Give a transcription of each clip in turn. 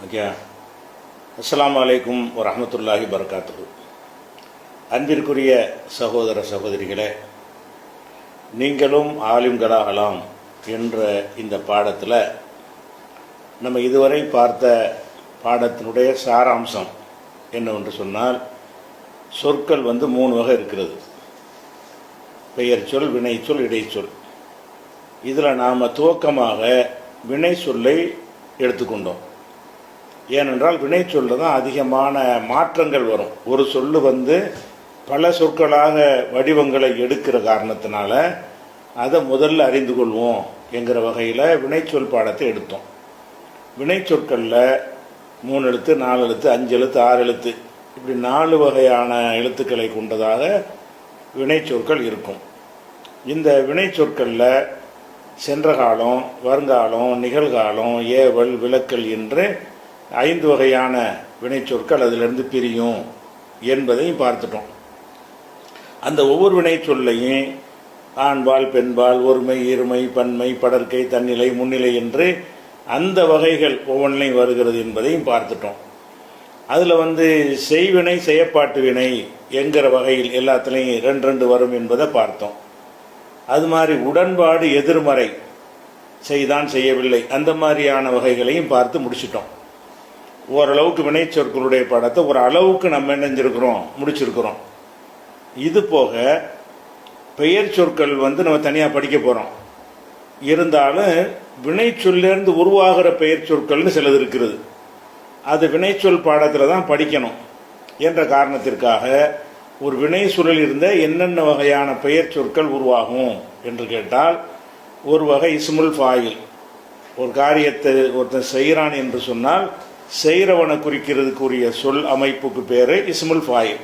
Okay. அஸ்ஸலாமு அலைக்கும் வரஹ்மத்துல்லாஹி வபரகாத்துஹு. அன்பிற்குரிய சகோதர சகோதரிகளே, நீங்களும் ஆலிம்களாகலாம் என்ற இந்த பாடத்தில் நம்ம இதுவரை பார்த்த பாடத்தினுடைய சாராம்சம் என்னவென்று சொன்னால், சொற்கள் 3 வகை இருக்கிறது. பெயர் சொல், வினைச்சொல், இடைச்சொல். இதில் நாம் துவக்கமாக வினை சொல்லை எடுத்துக்கொண்டோம். ஏனென்றால் வினை சொல்ல தான் அதிகமான மாற்றங்கள் வரும். ஒரு சொல்லு பல சொற்களாக வடிவங்களை எடுக்கிற காரணத்தினால அதை முதல்ல அறிந்து கொள்வோம் என்கிற வகையில் வினைச்சொல் பாடத்தை எடுத்தோம். வினை சொற்களில் 3 எழுத்து, 4 எழுத்து, 5 எழுத்து, 6 எழுத்து, இப்படி 4 வகையான எழுத்துக்களை கொண்டதாக வினை சொற்கள் இருக்கும். இந்த வினை சொற்களில் சென்ற காலம், வருங்காலம், நிகழ்காலம், ஏவல், விலக்கல் என்று 5 வகையான வினைச்சொற்கள் அதிலிருந்து பிரியும் என்பதையும் பார்த்துட்டோம். அந்த ஒவ்வொரு வினை சொல்லையும் ஆண்பால், பெண்பால், ஒருமை, இருமை, பன்மை, படர்க்கை, தன்னிலை, முன்னிலை என்று அந்த வகைகள் ஒவ்வொன்றையும் வருகிறது என்பதையும் பார்த்துட்டோம். அதில் செய்வினை, செயற்பாட்டு வினை என்கிற வகையில் எல்லாத்துலேயும் 2 வரும் என்பதை பார்த்தோம். அது மாதிரி உடன்பாடு, எதிர்மறை, செய்தான், செய்யவில்லை, அந்த மாதிரியான வகைகளையும் பார்த்து முடிச்சிட்டோம். ஓரளவுக்கு வினை சொற்களுடைய பாடத்தை ஒரு அளவுக்கு நம்ம முடிச்சிருக்கிறோம். இது போக பெயர் சொற்கள் நம்ம தனியாக படிக்க போகிறோம். இருந்தாலும் வினை சொல்லிருந்து உருவாகிற பெயர் சொற்கள்னு சிலது இருக்கிறது. அது வினைச்சொல் பாடத்தில் தான் படிக்கணும் என்ற காரணத்திற்காக ஒரு வினை சொல்லில் இருந்த என்னென்ன வகையான பெயர் சொற்கள் உருவாகும் என்று கேட்டால், ஒரு வகை இஸ்முல் ஃபாயில். ஒரு காரியத்தை ஒருத்தன் செய்கிறான் என்று சொன்னால் செய்கிறவனை குறிக்கிறதுக்குரிய சொல் அமைப்புக்கு பேர் இஸ்முல் ஃபாயில்.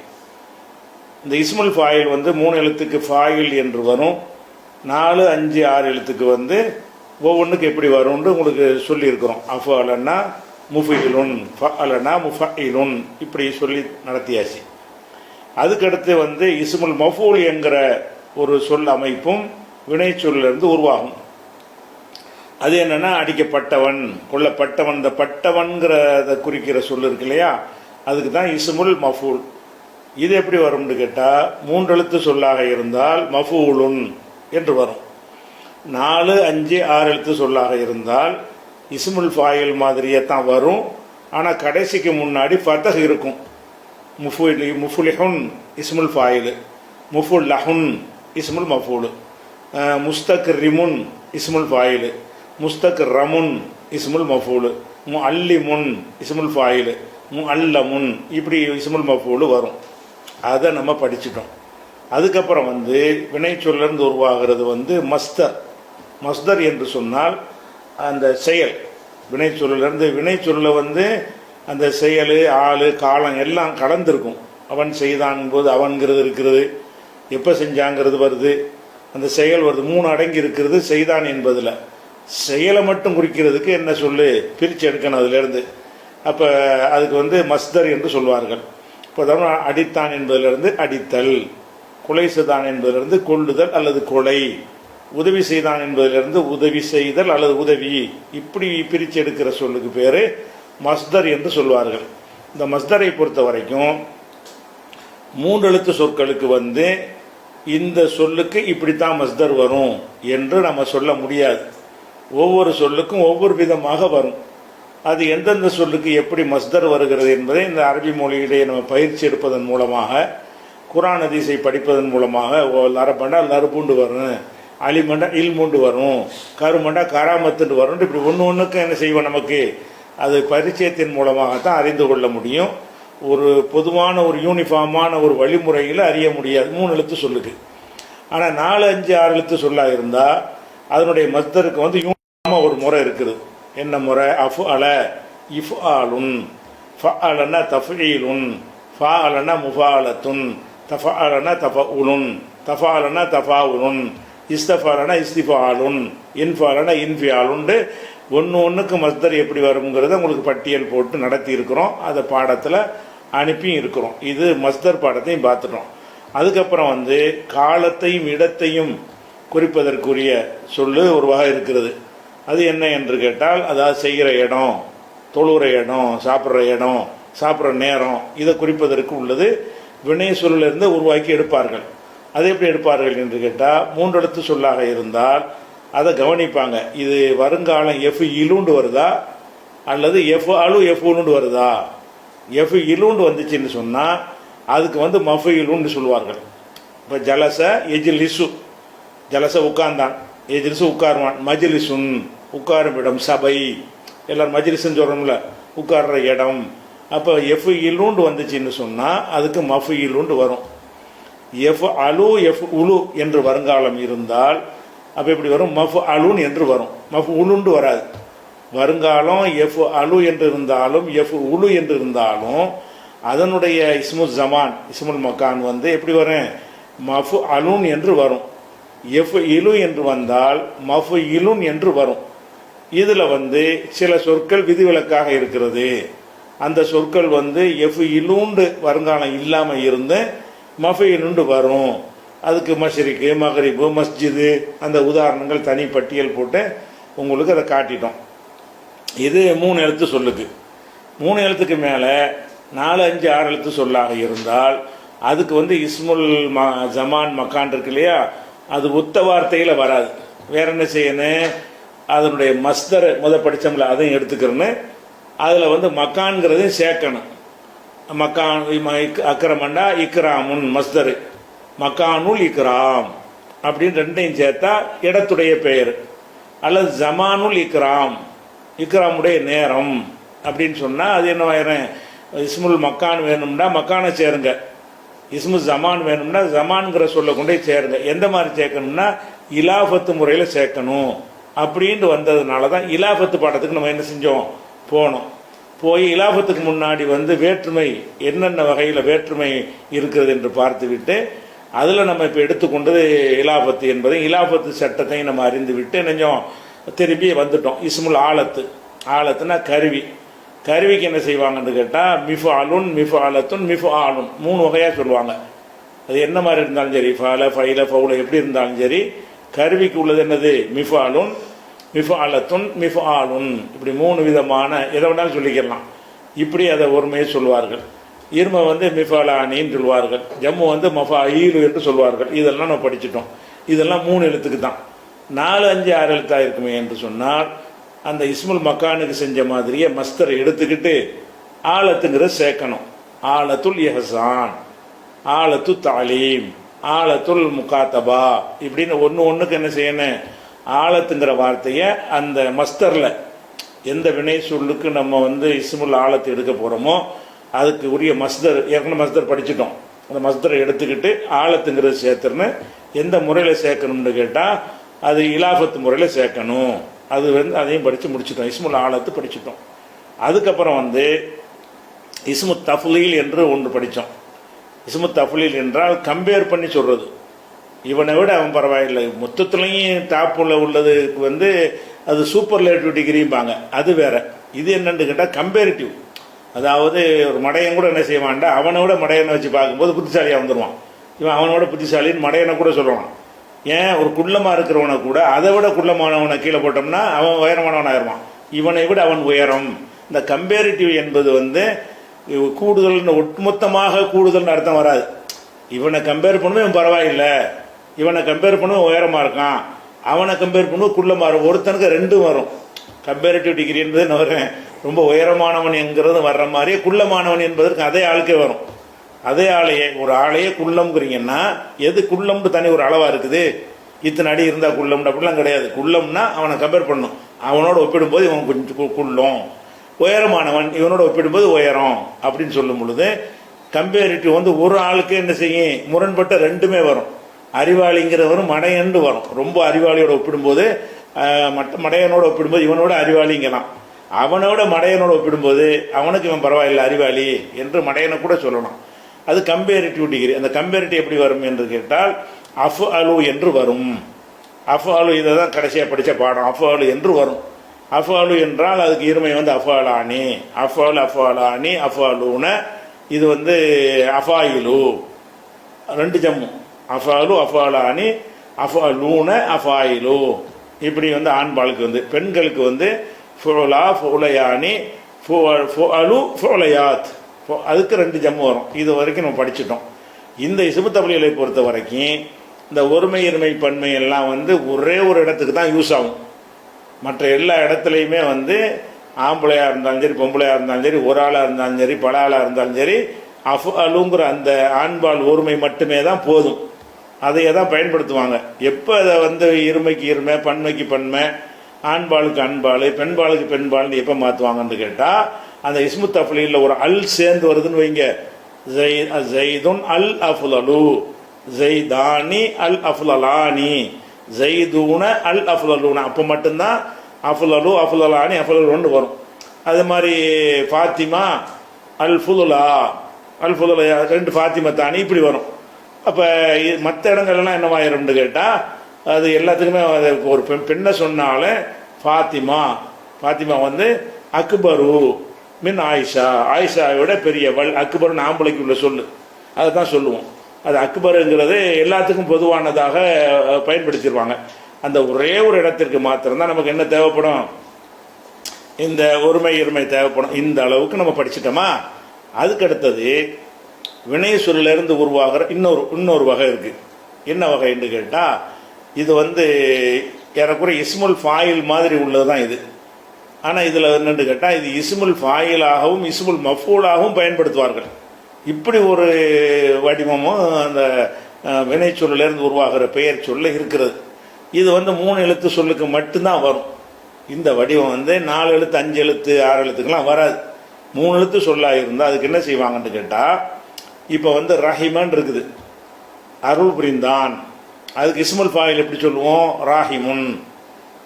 இந்த இஸ்முல் ஃபாயில் 3 எழுத்துக்கு ஃபாயில் என்று வரும். 4, 5, 6 எழுத்துக்கு ஒவ்வொன்றுக்கு எப்படி வரும்னு உங்களுக்கு சொல்லியிருக்கிறோம். அஃபலன்னா முஃபிலுன், ஃபஅலனா முஃபஇலுன், இப்படி சொல்லி நடத்தியாச்சு. அதுக்கடுத்து இஸ்முல் மஃபூல் என்கிற ஒரு சொல் அமைப்பும் வினை சொல்லிருந்து உருவாகும். அது என்னன்னா, அடிக்கப்பட்டவன், கொல்லப்பட்டவன். இந்த பட்டவன்கிறத குறிக்கிற சொல் இருக்கு இல்லையா, அதுக்கு தான் இஸ்முல் மஃபூல். இது எப்படி வரும்னு கேட்டால், 3 எழுத்து சொல்லாக இருந்தால் மஃபூலுன் என்று வரும். 4, 5, 6 எழுத்து சொல்லாக இருந்தால் இஸ்முல் ஃபாயில் மாதிரியே தான் வரும். ஆனால் கடைசிக்கு முன்னாடி ஃபதஹ் இருக்கும். முஃபுலிஹுன் இஸ்முல் ஃபாயில், முஃபுல்லஹுன் இஸ்முல் மஃபூல், முஸ்தக்ரிமுன் இஸ்முல் ஃபாயில், முஸ்தக்ரமுன் இஸ்முல் மஃபூல், முஅல்லிமுன் இஸ்முல் ஃபாயில், முஅல்லமுன், இப்படி இஸ்முல் மஃபூல் வரும். அதை நம்ம படிச்சிட்டோம். அதுக்கப்புறம் வினை சொல்லிருந்து உருவாகிறது மஸ்தர். மஸ்தர் என்று சொன்னால் அந்த செயல். வினை சொல்லிருந்து வினை சொல்ல அந்த செயல், ஆள், காலம் எல்லாம் கலந்துருக்கும். அவன் செய்தான் போது அவன்கிறது இருக்கிறது, எப்போ செஞ்சாங்கிறது வருது, அந்த செயல் வருது. 3 அடங்கி இருக்கிறது செய்தான் என்பதில். செயலை மட்டும் குறிக்கிறதுக்கு என்ன சொல்லு பிரித்து எடுக்கணும் அதிலிருந்து. அப்போ அதுக்கு மஸ்தர் என்று சொல்வார்கள். இப்போ அடித்தான் என்பதிலிருந்து அடித்தல், கொலை செய்தான் என்பதிலிருந்து கொள்ளுதல் அல்லது கொலை, உதவி செய்தான் என்பதிலிருந்து உதவி செய்தல் அல்லது உதவி, இப்படி பிரித்து எடுக்கிற சொல்லுக்கு பேர் மஸ்தர் என்று சொல்வார்கள். இந்த மஸ்தரை பொறுத்த வரைக்கும் 3 எழுத்து சொற்களுக்கு இந்த சொல்லுக்கு இப்படித்தான் மஸ்தர் வரும் என்று நம்ம சொல்ல முடியாது. ஒவ்வொரு சொல்லுக்கும் ஒவ்வொரு விதமாக வரும். அது எந்தெந்த சொல்லுக்கு எப்படி மஸ்தர் வருகிறது என்பதை இந்த அரபி மொழியிலேயே நம்ம பயிற்சி எடுப்பதன் மூலமாக, குர்ஆன் ஹதீஸை படிப்பதன் மூலமாக, லரபண்டா லருபுண்டு வரும், அலிமண்டா இல்முண்டு வரும், கருமண்டா கராமத்துண்டு வரும், இப்படி ஒன்றுக்கு என்ன செய்வோம், நமக்கு அது பரிச்சயத்தின் மூலமாகத்தான் அறிந்து கொள்ள முடியும். ஒரு பொதுவான ஒரு யூனிஃபார்மான ஒரு வழிமுறையில் அறிய முடியாது 3 எழுத்து சொல்லுக்கு. ஆனால் 4, 5, 6 எழுத்து சொல்லாக இருந்தால் அதனுடைய மஸ்தருக்கு யூனிஃபார்மாக ஒரு முறை இருக்குது. என்ன முறை? அஃஅல இஃப்ஆலுன், ஃபஅலனா தஃஈலுன், ஃபஅலனா முஃபாலத்துன், தஃஅலனா தஃஉலுன், தஃஅலனா தஃபாவுலுன், இஸ்தஃபாலனா இஸ்திஃபாலுன், இன்ஃபாலனா இன்ஃபியாலுண்டு ஒன்றுக்கு மஸ்தர் எப்படி வருங்கிறத உங்களுக்கு பட்டியல் போட்டு நடத்தி இருக்கிறோம். அதை பாடத்தில் அனுப்பியும் இருக்கிறோம். இது மஸ்தர் பாடத்தையும் பார்த்துட்டோம். அதுக்கப்புறம் காலத்தையும் இடத்தையும் குறிப்பதற்குரிய சொல்லு ஒரு வகை இருக்கிறது. அது என்ன என்று கேட்டால், அதாவது செய்கிற இடம், தொழுகிற இடம், சாப்பிட்ற இடம், சாப்பிட்ற நேரம், இதை குறிப்பதற்கு உள்ளது வினை சொல்லிருந்து உருவாக்கி எடுப்பார்கள். அதை எப்படி எடுப்பார்கள் என்று கேட்டால், 3 எழுத்து சொல்லாக இருந்தால் அதை கவனிப்பாங்க. இது வருங்காலம் எஃப் இலுண்டு வருதா அல்லது எஃப் அலு எஃப் உலுண்டு வருதா. எஃப் இலுண்டு வந்துச்சுன்னு சொன்னால் அதுக்கு வந்து மஃபு இலுன்னு சொல்லுவார்கள். இப்போ ஜலச எஜிலிசு, ஜலச உட்கார்ந்தான், எஜிலிசு உட்காருவான், மஜிலிசுன் உட்காரும் இடம், சபை, எல்லாரும் மஜிலிசுன்னு சொல்கிறோம்ல உட்கார்ற இடம். அப்போ எஃப் இலுண்டு வந்துச்சுன்னு சொன்னால் அதுக்கு மஃபு இலுண்டு வரும். எஃப் அலு எஃப் உலு என்று வருங்காலம் இருந்தால் அப்போ எப்படி வரும், மஃப் அலுன் என்று வரும், மஃப் உலுண்டு வராது. வருங்காலம் எஃப் அலு என்று இருந்தாலும் எஃப் உலு என்று இருந்தாலும் அதனுடைய இஸ்முல் ஜமான் இஸ்முல் மக்கான் வந்து எப்படி வரும், மஃப் அலுன் என்று வரும். எஃப் இலு என்று வந்தால் மஃப் இலுன் என்று வரும். இதில் வந்து சில சொற்கள் விதிவிலக்காக இருக்கிறது. அந்த சொற்கள் வந்து எஃப் இலுண்டு வருங்காலம் இல்லாமல் இருந்து மஃப் இலுண்டு வரும். அதுக்கு மஷ்ரிக்கு, மகரிபு, மஸ்ஜிது, அந்த உதாரணங்கள் தனி பட்டியல் போட்டு உங்களுக்கு அதை காட்டிட்டோம். இது 3 எழுத்து சொல்லுக்கு. 3 எழுத்துக்கு மேலே 4, 5, 6 எழுத்து சொல்லாக இருந்தால் அதுக்கு வந்து இஸ்முல் ஜமான் மக்கான் இருக்கு இல்லையா, அது ஒத்த வார்த்தையில் வராது. வேற என்ன செய்யணும், அதனுடைய மஸ்தர் படித்தோம்ல அதையும் எடுத்துக்கிறேன்னு அதில் வந்து மக்கான்கிறதையும் சேர்க்கணும். மக்கான் அக்ரமண்டா இக்ராமுன் மஸ்தரு, மக்கானுல் இக்ராம் அப்படின்னு 2ஐயும் சேர்த்தா இடத்துடைய பெயர். அல்லது ஜமானுல் இக்ராம், இக்ராமுடைய நேரம் அப்படின்னு சொன்னால் அது என்ன ஆயிரும், இஸ்முல் மக்கான் வேணும்னா மக்கானை சேருங்க, இஸ்முல் ஜமான் வேணும்னா ஜமான்கிற சொல்ல கொண்டே சேருங்க. எந்த மாதிரி சேர்க்கணும்னா இலாஃபத்து முறையில் சேர்க்கணும் அப்படின்ட்டு வந்ததுனால தான் இலாஃபத்து பாடத்துக்கு நம்ம என்ன செஞ்சோம், போனோம். போய் இலாஃபத்துக்கு முன்னாடி வந்து வேற்றுமை என்னென்ன வகையில் வேற்றுமை இருக்கிறது என்று பார்த்துவிட்டு அதில் நம்ம இப்போ எடுத்துக்கொண்டது இலாஃபத்து என்பதை, இலாஃபத்து சட்டத்தையும் நம்ம அறிந்து விட்டு கொஞ்சம் திரும்பி வந்துட்டோம். இஸ்முல் ஆலத்து, ஆலத்துனா கருவி. கருவிக்கு என்ன செய்வாங்கன்னு கேட்டால் மிஃபு அலுன், மிஃபு ஆலத்துன், மிஃபு ஆலுன் 3 வகையாக சொல்லுவாங்க. அது என்ன மாதிரி இருந்தாலும் சரி, ஃபால ஃபைல ஃபவுல எப்படி இருந்தாலும் சரி, கருவிக்கு உள்ளது என்னது மிஃபு அலுன், மிஃபு ஆலத்துன், மிஃபு ஆலுன், இப்படி 3 விதமான எதை வேணாலும் சொல்லிக்கலாம். இப்படி அதை ஒருமையை சொல்லுவார்கள். இருமை வந்து மிஃபாலானின்னு சொல்லுவார்கள், ஜம்மு வந்து மஃபாயிலு என்று சொல்வார்கள். இதெல்லாம் நம்ம படிச்சுட்டோம். இதெல்லாம் 3 எழுத்துக்கு தான். 4, 5, 6 எழுத்தாக இருக்குமே என்று சொன்னால் அந்த இஸ்முல் மக்கானுக்கு செஞ்ச மாதிரியே மஸ்தரை எடுத்துக்கிட்டு ஆலத்துங்கிறத சேர்க்கணும். ஆலத்துல் இஹ்சான், ஆலத்து தாலீம், ஆலத்துல் முகாத்தபா இப்படின்னு ஒன்றுக்கு என்ன செய்யணும், ஆலத்துங்கிற வார்த்தையை அந்த மஸ்தரில் எந்த வினை சொல்லுக்கு நம்ம வந்து இஸ்முல் ஆலத்து எடுக்க போகிறோமோ அதுக்கு உரிய மஸ்தர், ஏற்கனவே மஸ்தர் படிச்சுட்டோம், அந்த மஸ்தரை எடுத்துக்கிட்டு ஆலத்துங்கிறது சேர்த்துருன்னு எந்த முறையில் சேர்க்கணும்னு கேட்டால் அது இலாஃபத்து முறையில் சேர்க்கணும். அது வந்து அதையும் படித்து முடிச்சிட்டோம், இஸ்முல் ஆலத்து படிச்சுட்டோம். அதுக்கப்புறம் வந்து இஸ்மு தஃலீல் என்று ஒன்று படித்தோம். இஸ்மு தஃலீல் என்றால் கம்பேர் பண்ணி சொல்கிறது, இவனை விட அவன் பரவாயில்லை. மொத்தத்துலேயும் டாப்பில் உள்ளதுக்கு வந்து அது சூப்பர்லேட்டிவ் டிகிரிம்பாங்க, அது வேற. இது என்னன்னு கேட்டால் கம்பேரிட்டிவ். அதாவது ஒரு மடையன் கூட என்ன செய்வான்டா, அவனை விட மடையனை வச்சு பார்க்கும்போது புத்திசாலியாக வந்துடுவான். இவன் அவனோட புத்திசாலின்னு மடையனை கூட சொல்லுவான். ஏன், ஒரு குள்ளமாக இருக்கிறவனை கூட அதை விட குள்ளமானவனை கீழே போட்டோம்னா அவன் உயரமானவன் ஆயிடுவான். இவனை விட அவன் உயரம். இந்த கம்பேரிட்டிவ் என்பது வந்து கூடுதல்னு, ஒட்டுமொத்தமாக கூடுதல்னு அர்த்தம் வராது. இவனை கம்பேர் பண்ணுவோம் இவன் பரவாயில்லை, இவனை கம்பேர் பண்ணுவோம் உயரமாக இருக்கான், அவனை கம்பேர் பண்ணுவோம் குள்ளமாக இருக்கும். ஒருத்தனுக்கு 2 வரும். கம்பேரிட்டிவ் டிகிரி என்பது நான் வரேன், ரொம்ப உயரமானவன் என்கிறது வர்ற மாதிரியே குள்ளமானவன் என்பதற்கு அதே ஆளுக்கே வரும். அதே ஆளையே, ஒரு ஆளையே குள்ளம்ங்கிறீங்கன்னா எது குள்ளம்னு தனி ஒரு அளவாக இருக்குது, இத்தனை அடி இருந்தால் குள்ளம் அப்படிலாம் கிடையாது. குள்ளம்னா அவனை கம்பேர் பண்ணும், அவனோட ஒப்பிடும்போது இவன் கொஞ்சம் குள்ளம், உயரமானவன் இவனோட ஒப்பிடும்போது உயரம் அப்படின்னு சொல்லும் பொழுது கம்பேரிட்டிவ் வந்து ஒரு ஆளுக்கு என்ன செய்யும், முரண்பட்ட 2மே வரும். அறிவாளிங்கிறவரும் மடையன்னு வரும். ரொம்ப அறிவாளியோட ஒப்பிடும்போது மடையனோட ஒப்பிடும்போது இவனோட அறிவாளிங்கலாம், அவனோட மடையனோட ஒப்பிடும்போது அவனுக்கு இவன் பரவாயில்லை அறிவாளி என்று மடையனை கூட சொல்லலாம். அது கம்பேரிட்டிவ் டிகிரி. அந்த கம்பேரிட்டிவ் எப்படி வரும் என்று கேட்டால் அஃப் அலு என்று வரும். அஃப் அலு இதை தான் கடைசியாக படித்த பாடம். அஃப் அலு என்று வரும். அஃப் அலு என்றால் அதுக்கு இருமை வந்து அஃபாலானி, அஃபால் அஃபாலானி அஃபாலூன. இது வந்து அஃபாயிலு 2 ஜம்மு, அஃபாலு அஃபாலானி அஃபாலூன அஃபாயிலு. இப்படி வந்து ஆண்பாளுக்கு வந்து, பெண்களுக்கு வந்து ஃபுலா ஃபுலையானி ஃபுஅலு ஃபுலையாத், அதுக்கு 2 ஜம்மு வரும். இது வரைக்கும் நம்ம படிச்சிட்டோம். இந்த இஸ்மு தஃலீலை பொறுத்த வரைக்கும் இந்த ஒருமை இருமை பன்மை எல்லாம் வந்து ஒரே ஒரு இடத்துக்கு தான் யூஸ் ஆகும். மற்ற எல்லா இடத்துலையுமே வந்து ஆம்பளையாக இருந்தாலும் சரி, பொம்பளையாக இருந்தாலும் சரி, ஒரு ஆளாக இருந்தாலும் சரி, பல ஆளாக இருந்தாலும் சரி, அலுங்கிற அந்த ஆண்பால் ஒருமை மட்டுமே தான் போதும். அதையே தான் பயன்படுத்துவாங்க. எப்போ அதை வந்து இருமைக்கு இருமை, பன்மைக்கு பன்மை, ஆண்பாளுக்கு அன்பாள், பெண்பாளுக்கு பெண்பாள்னு எப்போ மாற்றுவாங்கன்னு கேட்டால், அந்த இஸ்மு தஃலீலில் ஒரு அல் சேர்ந்து வருதுன்னு வைங்க. ஜெய்துன் அல் அஃலலு, ஜெய்தானி அல் அஃலலானி, ஜெய்தூன அல் அஃலலூன, அப்போ மட்டும்தான் அஃலலு அஃலலானி அஃலலுன்னு வரும். அது மாதிரி ஃபாத்திமா அல் ஃபுலுலா, அல் ஃபுலுலா 2 ஃபாத்திமா தானி இப்படி வரும். அப்போ மற்ற இடங்கள்லாம் என்னவாயிரும்னு கேட்டால், அது எல்லாத்துக்குமே ஒரு பெண்ணை சொன்னாலும் ஃபாத்திமா வந்து அக்பரு மின் ஆயிஷா, ஆயிஷாவோட பெரியவள், அக்பர்னு ஆம்பளைக்கு உள்ள சொல்லு, அதை தான் சொல்லுவோம். அது அக்பருங்கிறது எல்லாத்துக்கும் பொதுவானதாக பயன்படுத்திடுவாங்க. அந்த ஒரே ஒரு இடத்திற்கு மாத்திரம்தான் நமக்கு என்ன தேவைப்படும், இந்த ஒருமை இருமை தேவைப்படும். இந்த அளவுக்கு நம்ம படிச்சுட்டோமா? அதுக்கு அடுத்தது வினை சொல்லிலிருந்து உருவாகிற இன்னொரு வகை இருக்கு. என்ன வகைன்னு கேட்டால், இது வந்து ஏறக்குறைய இஸ்முல் ஃபாயில் மாதிரி உள்ளதுதான் இது. ஆனால் இதில் என்னென்னு கேட்டால், இது இஸ்முல் ஃபாயிலாகவும் இஸ்முல் மஃபூலாகவும் பயன்படுத்துவார்கள். இப்படி ஒரு வடிவமும் அந்த வினை சொல்லிலிருந்து உருவாகிற பெயர் சொல்ல இருக்கிறது. இது வந்து 3 எழுத்து சொல்லுக்கு மட்டும்தான் வரும். இந்த வடிவம் வந்து 4 எழுத்து, 5 எழுத்து, 6 எழுத்துக்கெல்லாம் வராது. 3 எழுத்து சொல்லாக இருந்தால் அதுக்கு என்ன செய்வாங்கன்னு கேட்டால், இப்போ வந்து ரஹிமன் இருக்குது, அருள் புரிந்தான், அதுக்கு இஸ்முல் ஃபாயில் எப்படி சொல்லுவோம், ராஹிமுன்.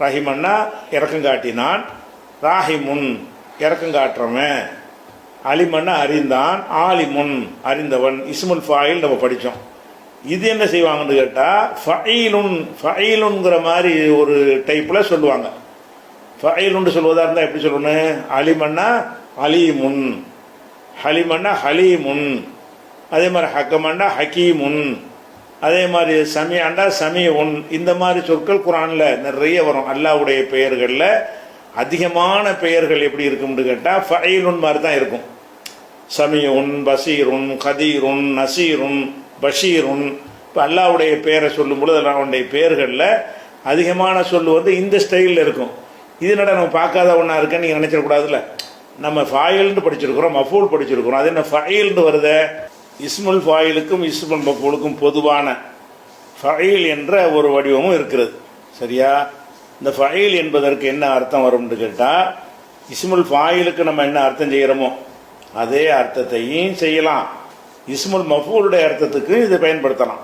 ரஹிமன்னா இறக்கம் காட்டினான், ராஹிமுன் இறக்கம் காட்டுறவன், அலிமன்னா அறிந்தான், ஆலிமுன் அறிந்தவன். இஸ்முல் ஃபாயில் நம்ம படித்தோம். இது என்ன செய்வாங்கன்னு கேட்டால், ஃபஈலுங்கிற மாதிரி ஒரு டைப்பில் சொல்லுவாங்க. ஃபஈலுன்னு சொல்வதாக இருந்தால் எப்படி சொல்லணும், அலிமன்னா அலீமுன், ஹலிமன்னா ஹலீமுன், அதே மாதிரி ஹக்கமண்டா ஹக்கீமுன், அதே மாதிரி சமியாண்டா சமீஉன். இந்த மாதிரி சொற்கள் குரானில் நிறைய வரும். அல்லாஹ்வுடைய பெயர்களில் அதிகமான பெயர்கள் எப்படி இருக்கும்னு கேட்டால் ஃபஈலுன் மாதிரி தான் இருக்கும். சமீஉன், பசீருன், கதீருன், நசீருன், பஷீருன். இப்போ அல்லாஹ்வுடைய பெயரை சொல்லும் பொழுது அல்லாஹ்வுடைய பெயர்களில் அதிகமான சொல் வந்து இந்த ஸ்டைலில் இருக்கும். இது நட நம்ம பார்க்காத ஒன்றா இருக்குன்னு நீங்கள் நினச்சிடக்கூடாதுல்ல. நம்ம ஃபாயில்னு படிச்சிருக்கிறோம், மஃபூல் படிச்சிருக்கிறோம். அது என்ன ஃபஈல்னு வருது, இஸ்முல் ஃபாயிலுக்கும் இஸ்முல் மஃபூலுக்கும் பொதுவான ஃபஈல் என்ற ஒரு வடிவமும் இருக்கிறது. சரியா? இந்த ஃபஈல் என்பதற்கு என்ன அர்த்தம் வரும்னு கேட்டால், இஸ்முல் ஃபாயிலுக்கு நம்ம என்ன அர்த்தம் செய்கிறோமோ அதே அர்த்தத்தையும் செய்யலாம். இஸ்முல் மஃபூலுடைய அர்த்தத்துக்கு இதை பயன்படுத்தலாம்.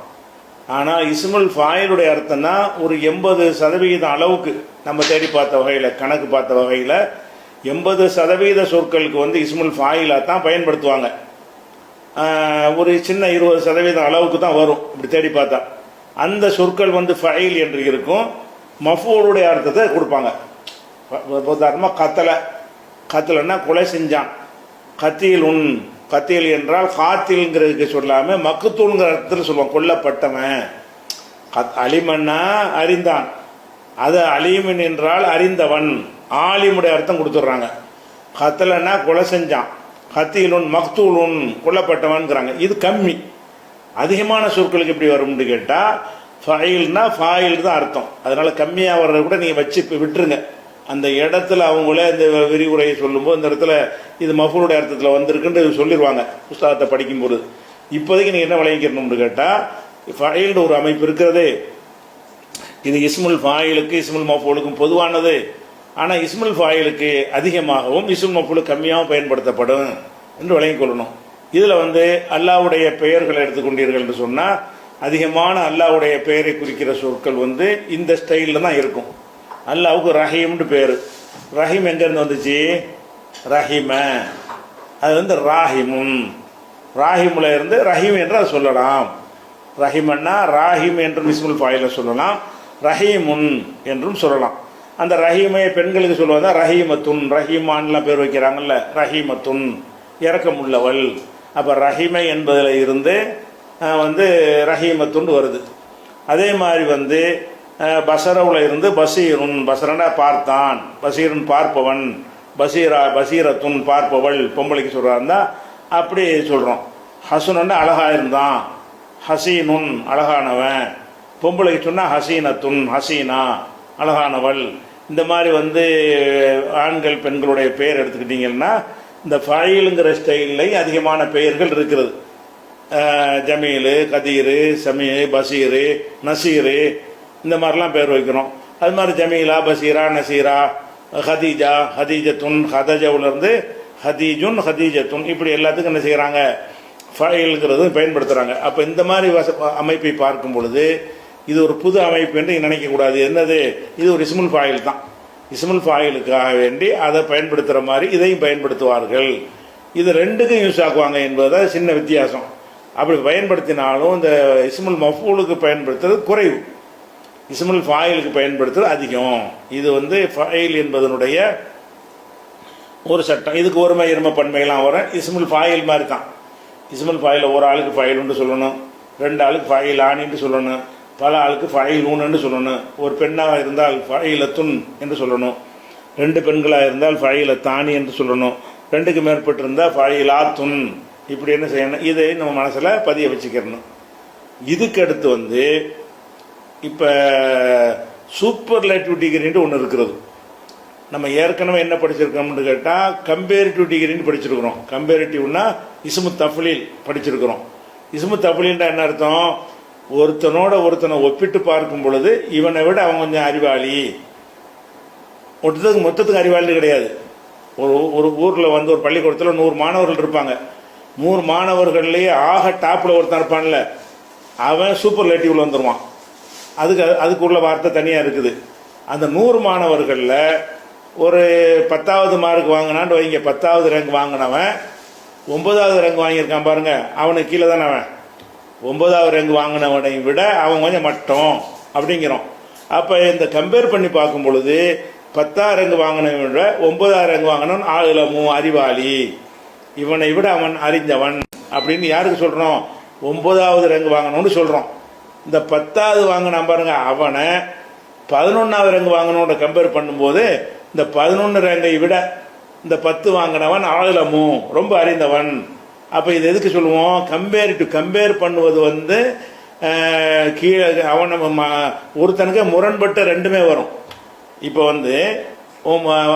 ஆனால் இஸ்முல் ஃபாயிலுடைய அர்த்தம்னா ஒரு 80% அளவுக்கு நம்ம தேடி பார்த்த வகையில், கணக்கு பார்த்த வகையில் 80% சொற்களுக்கு வந்து இஸ்முல் ஃபாயிலாக தான் பயன்படுத்துவாங்க. ஒரு சின்ன 20% அளவுக்கு தான் வரும் இப்படி தேடி பார்த்தா. அந்த சொற்கள் வந்து ஃபைல் என்று இருக்கும், மஃபூலுடைய அர்த்தத்தை கொடுப்பாங்க. உதாரணமாக கத்தலைன்னா கொலை செஞ்சான், கத்தீலுன், கத்தீல் என்றால் காத்தில்ங்கிறதுக்கு சொல்லாமல் மக்குத்தூள்ங்கிற அர்த்தத்தில் சொல்லுவான், கொல்லப்பட்டவன். அலிமன்னா அறிந்தான், அது அலீமின் என்றால் அறிந்தவன், ஆலிமுடைய அர்த்தம் கொடுத்துட்றாங்க. கத்தலைன்னா கொலை செஞ்சான், கத்தீலுன் மக்தூலுன் கொல்லப்பட்டவன்கிறாங்க. இது கம்மி. அதிகமான சொற்களுக்கு எப்படி வரும்னு கேட்டால், ஃபைல்னா ஃபாயில் தான் அர்த்தம். அதனால கம்மியாக வர்றத கூட நீங்கள் வச்சு விட்டுருங்க. அந்த இடத்துல அவங்களே இந்த விரிவுரையை சொல்லும்போது இந்த இடத்துல இது மஃபூலுடைய அர்த்தத்தில் வந்திருக்குன்னு சொல்லிடுவாங்க புஸ்தகத்தை படிக்கும்போது. இப்போதைக்கு நீங்கள் என்ன விளங்கிக்கணும்னு கேட்டால், ஃபைல்னு ஒரு அமைப்பு இருக்கிறது. இது இஸ்முல் ஃபாயிலுக்கு இஸ்முல் மஃபூலுக்கும் பொதுவானது. ஆனால் இஸ்முல் ஃபாயிலுக்கு அதிகமாகவும் இஸ்முல் மஃபூலுக்கு கம்மியாகவும் பயன்படுத்தப்படும் என்று விளங்கிக் கொள்ளணும். இதில் வந்து அல்லாஹ்வுடைய பெயர்களை எடுத்துக்கொண்டீர்கள் என்று சொன்னால், அதிகமான அல்லாஹ்வுடைய பெயரை குறிக்கிற சொற்கள் வந்து இந்த ஸ்டைலில் தான் இருக்கும். அல்லாஹ்வுக்கு ரஹீம்னு பேர். ரஹீம் எங்கேருந்து வந்துச்சு, ரஹீம, அது வந்து ராஹிமுன், ராஹிமுல இருந்து ரஹீம் என்று அதை சொல்லலாம். ரஹீமன்னா ராஹிம் என்றும் இஸ்முல் ஃபாயில சொல்லலாம், ரஹீமுன் என்றும் சொல்லலாம். அந்த ரஹீமை பெண்களுக்கு சொல்லுவாங்க ரஹீமத்துன், ரஹீமான்லாம் பேர் வைக்கிறாங்கல்ல, ரஹீமத்துன் இரக்கமுள்ளவள். அப்போ ரஹீமை என்பதில் இருந்து வந்து ரஹீமத்துன்னு வருது. அதே மாதிரி வந்து பசரவுல இருந்து பசீருன், பசரனா பார்த்தான், பசீருன் பார்ப்பவன், பசீரா பசீரத்துன் பார்ப்பவள் பொம்பளைக்கு சொல்கிறாருந்தா அப்படி சொல்கிறோம். ஹசுனன்னா அழகாக இருந்தான், ஹசீனுன் அழகானவன். பொம்பளைக்கு சொன்னால் ஹசீனத்துன் ஹசீனா அழகானவள். இந்த மாதிரி வந்து ஆண்கள் பெண்களுடைய பெயர் எடுத்துக்கிட்டிங்கன்னா இந்த ஃபாயிலுங்கிற ஸ்டைல்லையும் அதிகமான பெயர்கள் இருக்கிறது. ஜமீலு, கதீரு, சமீ, பசீரு, நசீரு, இந்த மாதிரிலாம் பேர் வைக்கிறோம். அது மாதிரி ஜமீலா, பசீரா, நசீரா, ஹதீஜா, ஹதீஜத்துன், ஹதஜவுலேருந்து ஹதீஜுன், ஹதீஜத்துன், இப்படி எல்லாத்துக்கும் என்ன செய்கிறாங்க, ஃபாயிலுங்கிறது பயன்படுத்துகிறாங்க. அப்போ இந்த மாதிரி அமைப்பை பார்க்கும் பொழுது இது ஒரு புது அமைப்பு என்று நினைக்கக்கூடாது. என்னது, இது ஒரு இஸ்முல் ஃபாயில் தான். இஸ்முல் ஃபாயிலுக்காக வேண்டி அதை பயன்படுத்துகிற மாதிரி இதையும் பயன்படுத்துவார்கள். இது ரெண்டுக்கும் யூஸ் ஆக்குவாங்க என்பதுதான் சின்ன வித்தியாசம். அப்படி பயன்படுத்தினாலும் இந்த இஸ்முல் மஃபூலுக்கு பயன்படுத்துறது குறைவு, இஸ்முல் ஃபாயிலுக்கு பயன்படுத்துறது அதிகம். இது வந்து ஃபாயில் என்பதனுடைய ஒரு சட்டம். இதுக்கு ஒருமை இரும பன்மையெல்லாம் வரும். இஸ்முல் ஃபாயில் மாதிரி தான். இஸ்முல் ஃபாயில் ஒரு ஆளுக்கு ஃபாயில்னு சொல்லணும், 2 ஆளுக்கு ஃபாயில் ஆணின்னு சொல்லணும், பல ஆளுக்கு ஃபாயில் ஊன்னு சொல்லணும். ஒரு பெண்ணாக இருந்தால் ஃபாயிலத்துன் என்று சொல்லணும், 2 பெண்களாக இருந்தால் ஃபாயிலத்தானி என்று சொல்லணும், 2க்கு மேற்பட்டு இருந்தால் ஃபாயிலாத்துன். இப்படி என்ன செய்யணும், இதை நம்ம மனசில் பதிய வச்சுக்கிறணும். இதுக்கு அடுத்து வந்து இப்போ சூப்பர்லேட்டிவ் டிகிரின்ட்டு ஒன்று இருக்கிறது. நம்ம ஏற்கனவே என்ன படிச்சிருக்கோம்னு கேட்டால் கம்பேரிட்டிவ் டிகிரின்னு படிச்சிருக்கிறோம். கம்பேரிட்டிவ்னா இஸ்மு தஃப்லீல் படிச்சிருக்கிறோம். இஸ்மு தஃப்லீல்னா என்ன அர்த்தம், ஒருத்தனோட ஒருத்தனை ஒப்பிட்டு பார்க்கும் பொழுது இவனை விட அவன் கொஞ்சம் அறிவாளி. மொத்தத்துக்கு அறிவாளி கிடையாது. ஒரு ஊரில் வந்து ஒரு பள்ளிக்கூடத்தில் 100 மாணவர்கள் இருப்பாங்க. 100 மாணவர்கள்லேயே ஆக டாப்பில் ஒருத்தன் இருப்பான்ல, அவன் சூப்பர்லேட்டிவ்ல வந்துடுவான். அதுக்குள்ள வார்த்தை தனியாக இருக்குது. அந்த 100 மாணவர்களில் ஒரு 10வது மார்க் வாங்கினான்னு வைங்க, 10வது ரேங்க் வாங்கினவன் 9வது ரேங்க் வாங்கியிருக்கான் பாருங்க, அவனுக்கு கீழே தானே அவன். 9வது ரேங்க் வாங்கினவனை விட அவன் கொஞ்சம் மட்டம் அப்படிங்கிறோம். அப்போ இந்த கம்பேர் பண்ணி பார்க்கும் பொழுது 10வது ரேங்க் வாங்கினவன் விட 9வது ரேங்க் வாங்கினவன் ஆளுலமு அறிவாளி, இவனை விட அவன் அறிஞ்சவன் அப்படின்னு யாருக்கு சொல்கிறோம், 9வது ரேங்க் வாங்கினவனு சொல்கிறோம். இந்த 10வது வாங்கினான் பாருங்க, அவனை 11வது ரேங்க் வாங்கினோட கம்பேர் பண்ணும்போது இந்த 11 ரேங்கை விட இந்த 10 வாங்கினவன் ஆளுலமு ரொம்ப அறிந்தவன். அப்போ இது எதுக்கு சொல்லுவோம், கம்பேர் பண்ணுவது வந்து கீழே அவன் ஒருத்தனுக்கு முரண்பட்ட ரெண்டுமே வரும். இப்போ வந்து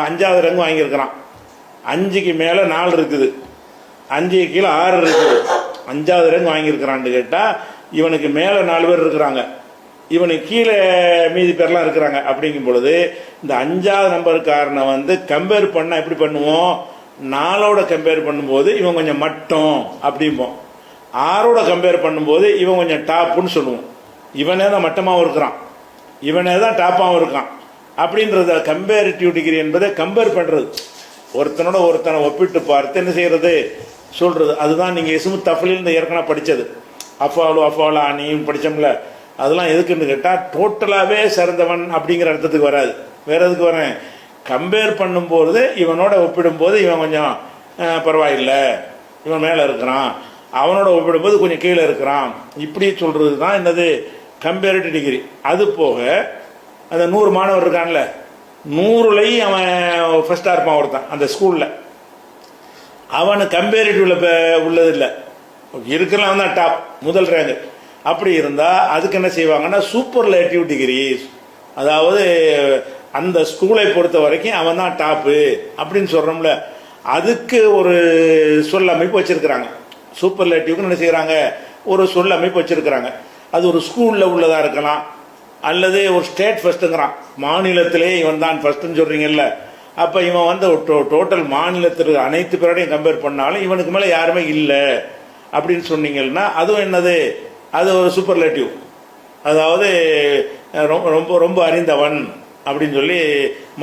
5வது ரேங்க் வாங்கியிருக்கிறான், 5க்கு மேலே 4 இருக்குது, 5க்கு கீழே 6 இருக்குது. 5வது ரேங்க் வாங்கியிருக்கிறான்னு கேட்டால் இவனுக்கு மேலே 4 பேர் இருக்கிறாங்க, இவனுக்கு கீழே மீதி பேர்லாம் இருக்கிறாங்க. அப்படிங்கும் பொழுது இந்த 5வது நம்பருக்காரனை வந்து கம்பேர் பண்ணால் எப்படி பண்ணுவோம், 4ஓட கம்பேர் பண்ணும்போது இவன் கொஞ்சம் மட்டம் அப்படிம்போம், 6ஓட கம்பேர் பண்ணும்போது இவன் கொஞ்சம் டாப்புன்னு சொல்லுவோம். இவனே தான் மட்டமாகவும் இருக்கிறான், இவனே தான் டாப்பாகவும் இருக்கான் அப்படின்றத கம்பேரிட்டிவ் டிகிரி என்பதை கம்பேர் பண்ணுறது, ஒருத்தனோட ஒருத்தனை ஒப்பிட்டு பார்த்து என்ன செய்யறது சொல்றது. அதுதான் நீங்கள் இஸ்மு தஃப்லீல் ஏற்கனவே படித்தது. அஃபாலு அணியும் படித்தோம்ல, அதெல்லாம் எதுக்குன்னு கேட்டால் டோட்டலாகவே சிறந்தவன் அப்படிங்கிற அர்த்தத்துக்கு வராது. வேற எதுக்கு வரேன், கம்பேர் பண்ணும்போது இவனோட ஒப்பிடும்போது இவன் கொஞ்சம் பரவாயில்லை, இவன் மேலே இருக்கிறான், அவனோட ஒப்பிடும்போது கொஞ்சம் கீழே இருக்கிறான், இப்படி சொல்கிறது தான் என்னது கம்பேரிட்டிவ் டிகிரி. அது போக அந்த 100 மாணவர் இருக்கான்ல, 100லையும் அவன் ஃபர்ஸ்டாக இருப்பான் ஒருத்தன் அந்த ஸ்கூலில், அவனு கம்பேரிட்டிவ்ல உள்ளது இல்லை, இருக்கலாம் தான் டாப் முதல் ரேங்கு. அப்படி இருந்தால் அதுக்கு என்ன செய்வாங்கன்னா சூப்பர்லேட்டிவ் டிகிரிஸ், அதாவது அந்த ஸ்கூலை பொறுத்த வரைக்கும் அவன் தான் டாப்பு அப்படின்னு சொல்கிறோம்ல, அதுக்கு ஒரு சொல் அமைப்பு வச்சுருக்கிறாங்க. சூப்பர்லேட்டிவ்க்கு என்ன செய்கிறாங்க, ஒரு சொல் அமைப்பு வச்சுருக்கிறாங்க. அது ஒரு ஸ்கூலில் உள்ளதாக இருக்கலாம், அல்லது ஒரு ஸ்டேட் ஃபர்ஸ்ட்டுங்கிறான், மாநிலத்திலே இவன் தான் ஃபர்ஸ்ட்டுன்னு சொல்கிறீங்கல்ல, அப்போ இவன் வந்து டோட்டல் மாநிலத்தில் அனைத்து பேரோடையும் கம்பேர் பண்ணாலும் இவனுக்கு மேலே யாருமே இல்லை அப்படின்னு சொன்னீங்கன்னா அதுவும் என்னது, அது ஒரு சூப்பர்லேட்டிவ். அதாவது ரொம்ப ரொம்ப அறிந்தவன் அப்படின்னு சொல்லி